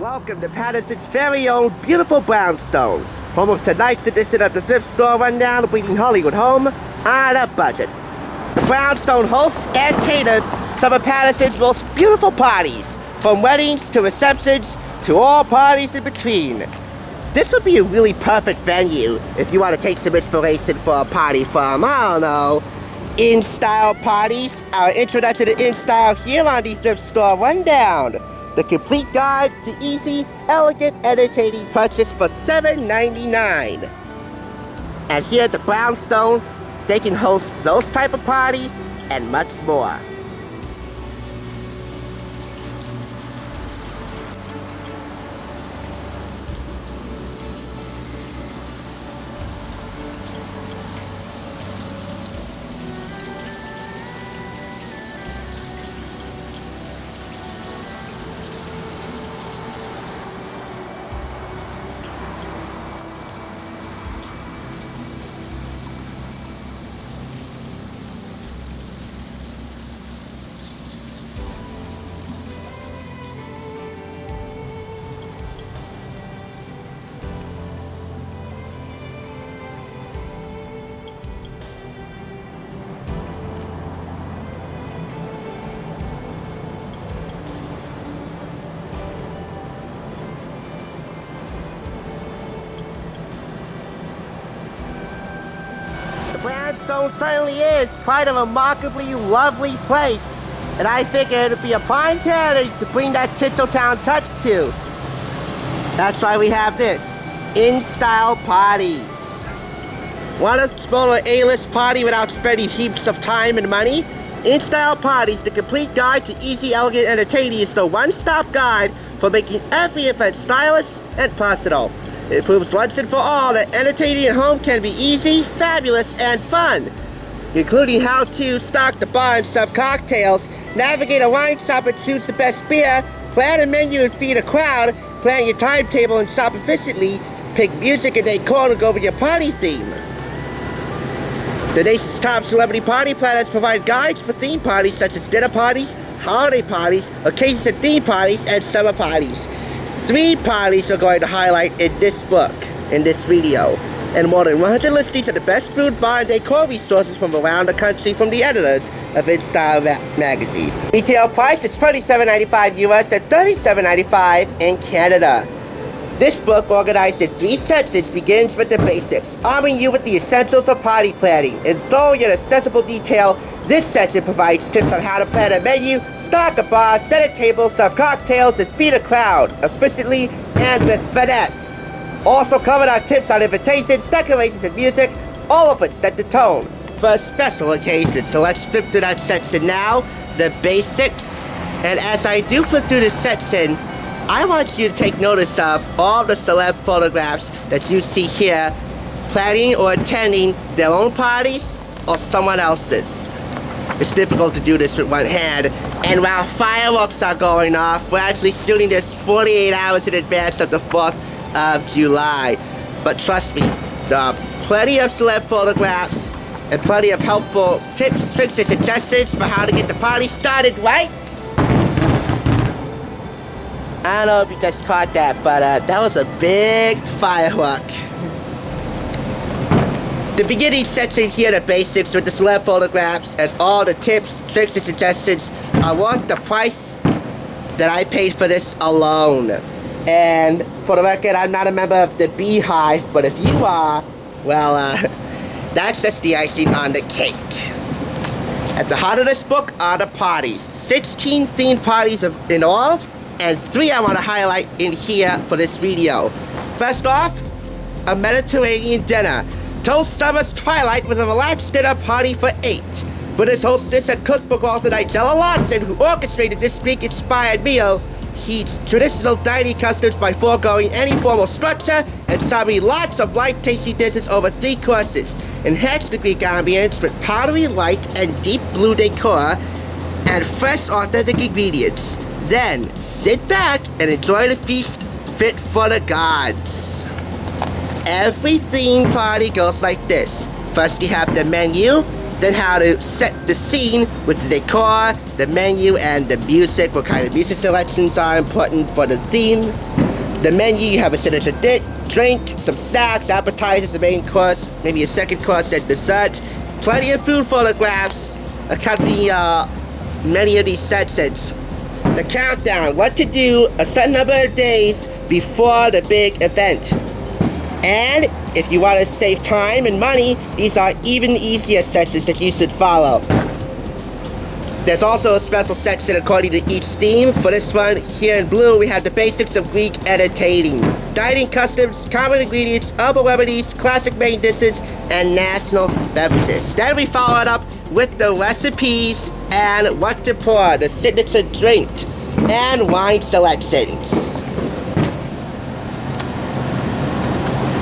Welcome to Patterson's very own beautiful Brownstone, home of tonight's edition of the Thrift Store Rundown, bringing Hollywood home on a budget. The Brownstone hosts and caters some of Patterson's most beautiful parties, from weddings to receptions to all parties in between. This would be a really perfect venue if you want to take some inspiration for a party from, I don't know, InStyle Parties. Our introduction to InStyle here on the Thrift Store Rundown. The complete guide to easy, elegant, entertaining purchase for $7.99. And here at the Brownstone, they can host those type of parties and much more. Brownstone certainly is quite a remarkably lovely place, and I think it would be a prime candidate to bring that Tinseltown touch to. That's why we have this, InStyle Parties. Want to explore an A-list party without spending heaps of time and money? InStyle Parties, the complete guide to easy, elegant entertaining, is the one-stop guide for making every event stylish and personal. It proves once and for all that entertaining at home can be easy, fabulous, and fun, including how to stock the bar and serve cocktails, navigate a wine shop and choose the best beer, plan a menu and feed a crowd, plan your timetable and shop efficiently, pick music and decor to go with your party theme. The nation's top celebrity party planners provide guides for theme parties such as dinner parties, holiday parties, occasions and theme parties, and summer parties. 3 parties we're going to highlight in this book, in this video, and more than 100 listings of the best food, bar, and decor resources from around the country from the editors of InStyle magazine. Retail price is $27.95 US and $37.95 in Canada. This book, organized in 3 sections, begins with the basics, arming you with the essentials of party planning. In thorough yet accessible detail, this section provides tips on how to plan a menu, stock a bar, set a table, serve cocktails, and feed a crowd efficiently and with finesse. Also covered are tips on invitations, decorations, and music, all of which set the tone for a special occasion. So let's flip to that section now, the basics. And as I do flip through this section, I want you to take notice of all the celeb photographs that you see here, planning or attending their own parties or someone else's. It's difficult to do this with one hand, and while fireworks are going off, we're actually shooting this 48 hours in advance of the 4th of July. But trust me, there are plenty of celeb photographs and plenty of helpful tips, tricks, and suggestions for how to get the party started right. I don't know if you just caught that, but that was a big firework. The beginning section here, the basics with the celeb photographs and all the tips, tricks, and suggestions are worth the price that I paid for this alone. And for the record, I'm not a member of the Beehive, but if you are, well, that's just the icing on the cake. At the heart of this book are the parties. 16 themed parties in all, and 3 I want to highlight in here for this video. First off, a Mediterranean dinner. Toast summer's twilight with a relaxed dinner party for 8. British hostess and cookbook author Nigella Lawson, who orchestrated this Greek-inspired meal, heeds traditional dining customs by foregoing any formal structure and serving lots of light, tasty dishes over 3 courses. Enhance the Greek ambience with powdery light and deep blue decor and fresh, authentic ingredients. Then, sit back and enjoy the feast fit for the gods. Every theme party goes like this. First you have the menu, then how to set the scene with the decor, the menu, and the music, what kind of music selections are important for the theme. The menu, you have a signature drink, some snacks, appetizers, the main course, maybe a second course and dessert. Plenty of food photographs accompany many of these sections. The countdown, what to do a certain number of days before the big event. And if you want to save time and money, these are even easier sections that you should follow. There's also a special section according to each theme. For this one, here in blue, we have the basics of Greek entertaining. Dining customs, common ingredients, herbal remedies, classic main dishes, and national beverages. Then we follow it up with the recipes and what to pour, the signature drink, and wine selections.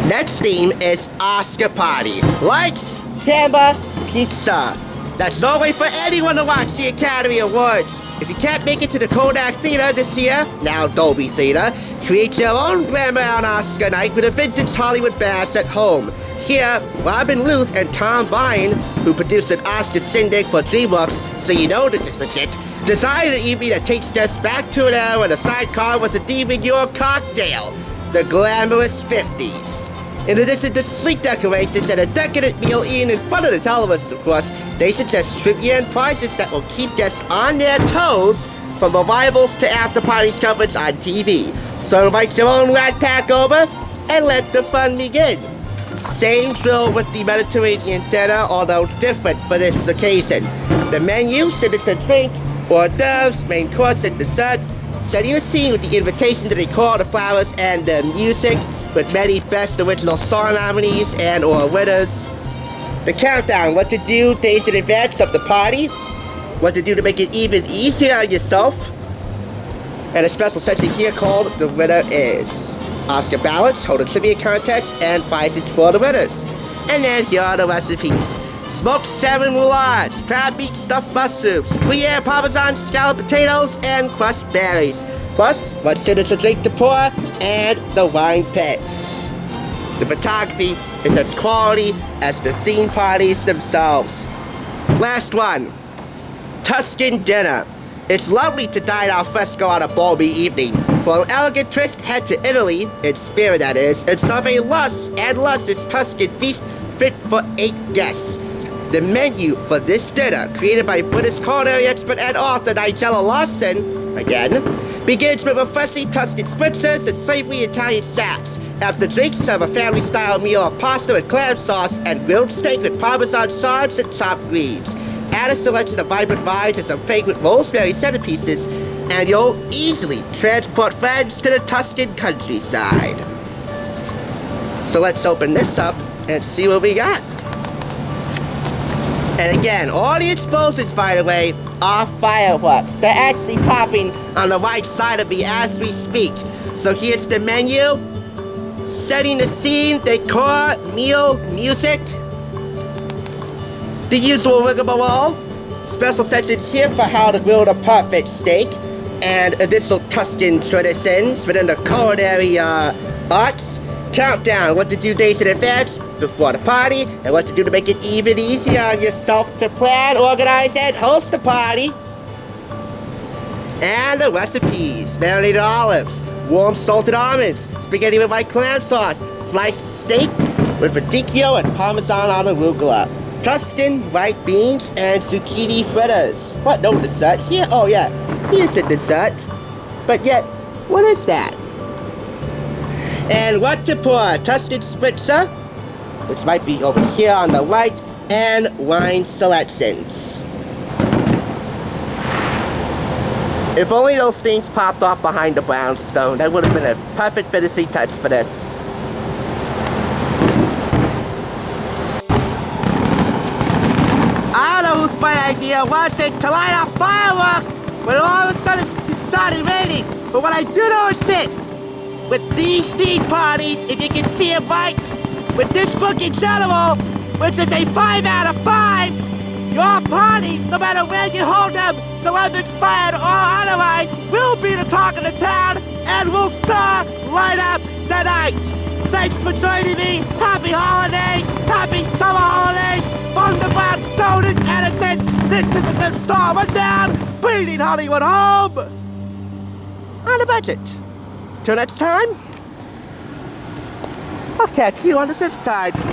Next theme is Oscar Party. Lights, camera, pizza. That's no way for anyone to watch the Academy Awards. If you can't make it to the Kodak Theater this year, now Dolby Theater, create your own glamour on Oscar night with a vintage Hollywood bass at home. Here, Robin Luth and Tom Byrne, who produced an Oscar shindig for DreamWorks, so you know this is legit, designed an evening that takes us back to an era when the sidecar was a Demon York cocktail, the glamorous 50s. In addition to sleek decorations and a decadent meal eaten in front of the television, of course, they suggest trivia and prizes that will keep guests on their toes from revivals to after-parties coverage on TV. So invite your own rat pack over and let the fun begin. Same drill with the Mediterranean dinner, although different for this occasion. The menu, signature drink, hors d'oeuvres, main course, and dessert, setting the scene with the invitation to decor, the flowers, and the music, with many Best Original Song nominees and or winners. The countdown, what to do days in advance of the party, what to do to make it even easier on yourself, and a special section here called The Winner Is. Oscar ballots, hold a trivia contest, and prizes for the winners. And then here are the recipes. Smoked salmon roulades, crab meat stuffed mushrooms, Gruyere Parmesan scalloped potatoes, and crushed berries. Plus, what signature drink to pour, and the wine pits. The photography is as quality as the theme parties themselves. Last one, Tuscan dinner. It's lovely to dine al fresco on a balmy evening. For an elegant twist, head to Italy, in spirit that is, and serve a luscious Tuscan feast fit for 8 guests. The menu for this dinner, created by British culinary expert and author Nigella Lawson, again, begins with refreshing Tuscan spritzers and savory Italian snacks. After drinks, serve a family-style meal of pasta with clam sauce and grilled steak with Parmesan sauce and chopped greens. Add a selection of vibrant wines and some fragrant rosemary centerpieces, and you'll easily transport friends to the Tuscan countryside. So let's open this up and see what we got. And again, all the explosions, by the way, are fireworks. They're actually popping on the right side of me as we speak. So here's the menu, setting the scene, decor, meal, music, the usual rigmarole. Special sections here for how to grill the perfect steak, and additional Tuscan traditions within the culinary arts. Countdown, what to do days in advance before the party, and what to do to make it even easier on yourself to plan, organize, and host the party. And the recipes, marinated olives, warm salted almonds, spaghetti with white clam sauce, sliced steak with radicchio and Parmesan on arugula, Tuscan white beans, and zucchini fritters. What, no dessert here? Oh yeah, here's the dessert. But yet, what is that? And what to pour, Tuscan spritzer, which might be over here on the right, and wine selections. If only those things popped off behind the Brownstone, that would have been a perfect finishing touch for this. I don't know whose bright idea was it to light off fireworks when all of a sudden it started raining. But what I do know is this. With these theme parties, if you can see it right, with this book in general, which is a 5 out of 5, your parties, no matter where you hold them, celeb-inspired or otherwise, will be the talk of the town and will sure light up the night. Thanks for joining me. Happy holidays. Happy summer holidays. From the Brownstone in Edison, this is the Thrift Store Rundown, bringing Hollywood home on a budget. Till next time, I'll catch you on the flip side.